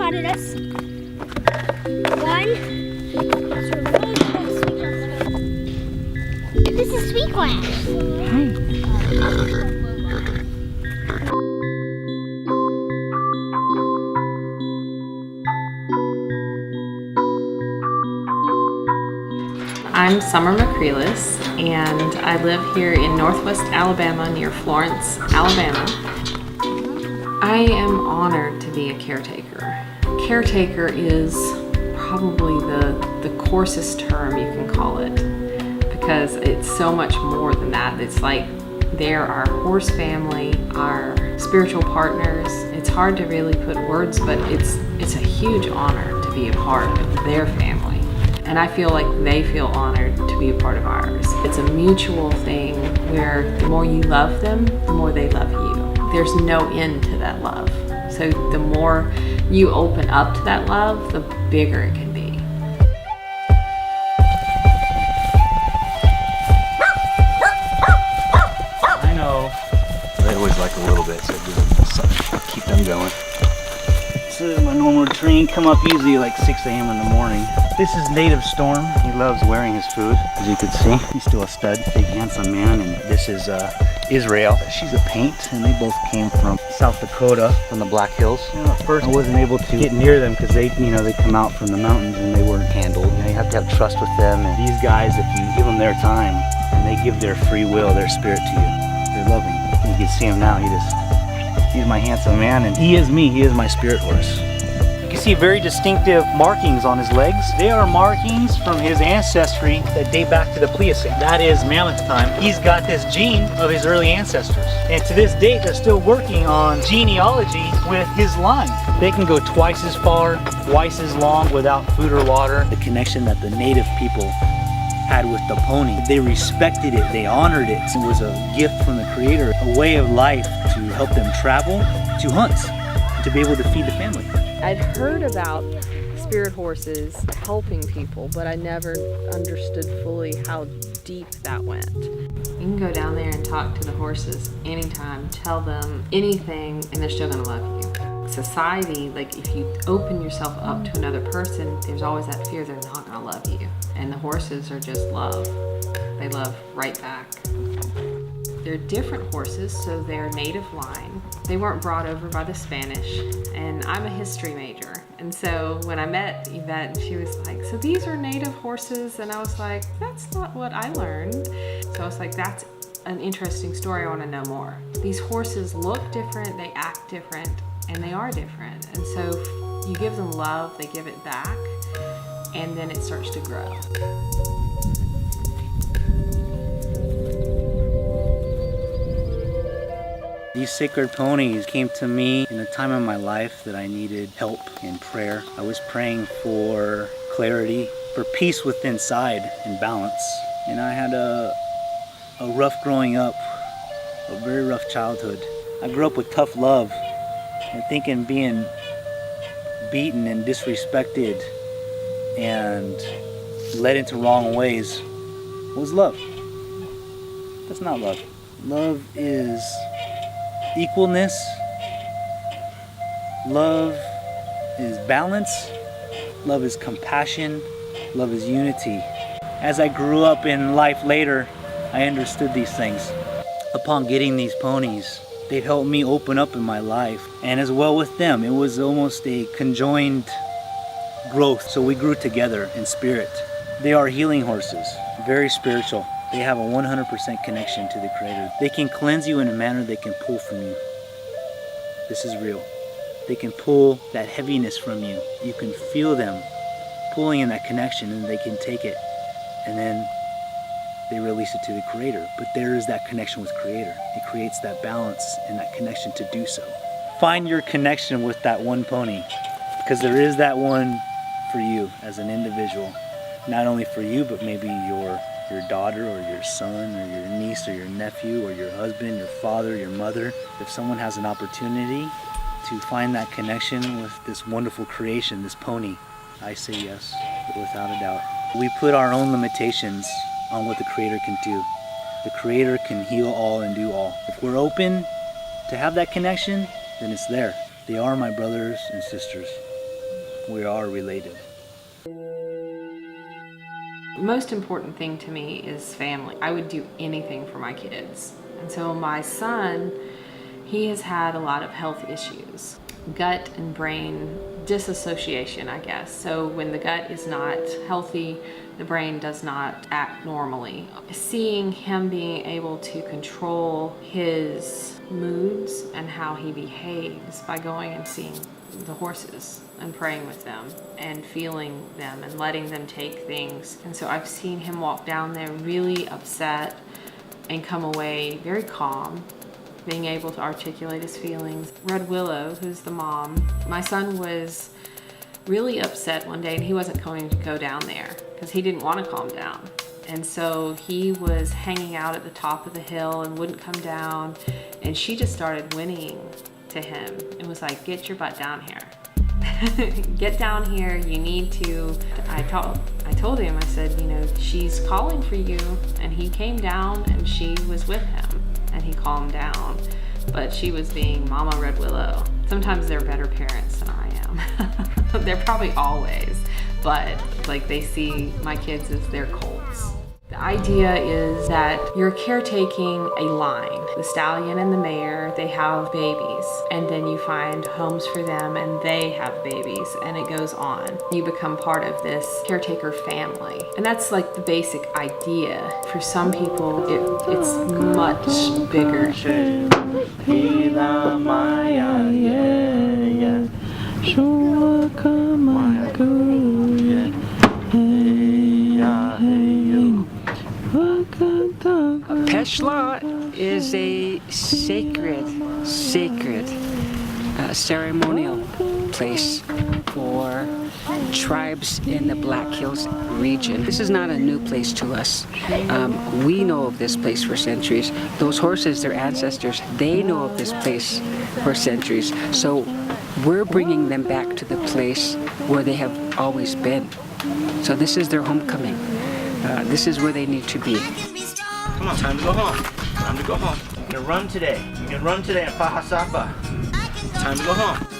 spotted us. One. This is Sweet Grass. I'm Summer McCreelis, and I live here in Northwest Alabama near Florence, Alabama. I am honored to be a caretaker. Caretaker is probably the coarsest term you can call it, because it's so much more than that. It's like they're our horse family, our spiritual partners. It's hard to really put words, but it's a huge honor to be a part of their family. And I feel like they feel honored to be a part of ours. It's a mutual thing where the more you love them, the more they love you. There's no end to that love. So the more you open up to that love, the bigger it can be. I know. They always like a little bit, so give them something, keep them going. So my normal routine, come up usually like 6 a.m. in the morning. This is Native Storm. He loves wearing his food, as you can see. He's still a stud, big handsome man. And this is Israel. She's a paint, and they both came from South Dakota, from the Black Hills. At first I wasn't able to get near them because they come out from the mountains and they weren't handled. You have to have trust with them. And these guys, if you give them their time and they give their free will, their spirit to you, they're loving. And you can see him now. He's my handsome man, and he is me. He is my spirit horse. You can see very distinctive markings on his legs. They are markings from his ancestry that date back to the Pliocene. That is mammoth time. He's got this gene of his early ancestors. And to this date, they're still working on genealogy with his line. They can go twice as far, twice as long without food or water. The connection that the native people had with the pony. They respected it, they honored it. It was a gift from the Creator, a way of life to help them travel, to hunt, to be able to feed the family. I'd heard about spirit horses helping people, but I never understood fully how deep that went. You can go down there and talk to the horses anytime, tell them anything, and they're still gonna love you. Society, like if you open yourself up to another person, there's always that fear they're not gonna love you. And the horses are just love. They love right back. They're different horses, so they're native line. They weren't brought over by the Spanish, and I'm a history major. And so when I met Yvette, she was like, so these are native horses? And I was like, that's not what I learned. So I was like, that's an interesting story, I wanna know more. These horses look different, they act different, and they are different. And so you give them love, they give it back, and then it starts to grow. These sacred ponies came to me in a time in my life that I needed help in prayer. I was praying for clarity, for peace within inside and balance. And I had a rough growing up, a very rough childhood. I grew up with tough love, and thinking being beaten and disrespected and led into wrong ways was love. That's not love. Love is equalness. Love is balance. Love is compassion. Love is unity. As I grew up in life later, I understood these things. Upon getting these ponies, they've helped me open up in my life, and as well with them. It was almost a conjoined growth, so we grew together in spirit. They are healing horses, very spiritual. They have a 100% connection to the Creator. They can cleanse you in a manner they can pull from you. This is real. They can pull that heaviness from you. You can feel them pulling in that connection, and they can take it, and then they release it to the Creator. But there is that connection with Creator. It creates that balance and that connection to do so. Find your connection with that one pony, because there is that one for you as an individual. Not only for you, but maybe your daughter or your son or your niece or your nephew or your husband, your father, your mother. If someone has an opportunity to find that connection with this wonderful creation, this pony, I say yes, without a doubt. We put our own limitations on what the Creator can do. The Creator can heal all and do all. If we're open to have that connection, then it's there. They are my brothers and sisters. we are related. Most important thing to me is family. I would do anything for my kids. And so my son, he has had a lot of health issues, gut and brain disassociation, I guess. So when the gut is not healthy, the brain does not act normally. Seeing him being able to control his moods and how he behaves by going and seeing the horses and praying with them and feeling them and letting them take things. And so I've seen him walk down there really upset and come away very calm, being able to articulate his feelings. Red Willow, who's the mom, my son was really upset one day and he wasn't going to go down there because he didn't want to calm down. And so he was hanging out at the top of the hill and wouldn't come down. And she just started whinnying to him and was like, get your butt down here. Get down here, you need to. I told him, I said, you know, she's calling for you. And he came down and she was with him and he calmed down. But she was being Mama Red Willow. Sometimes they're better parents than I am. They're probably always, but like they see my kids as their colts. The idea is that you're caretaking a line. The stallion and the mare, they have babies, and then you find homes for them and they have babies, and it goes on. You become part of this caretaker family. And that's like the basic idea. For some people, it's much bigger. Peshla is a sacred ceremonial place for tribes in the Black Hills region. This is not a new place to us. We know of this place for centuries. Those horses, their ancestors, they know of this place for centuries. So we're bringing them back to the place where they have always been. So this is their homecoming. This is where they need to be. Come on, time to go home. Time to go home. I'm gonna run today. I'm gonna run today at Pahasapa. Time to go home.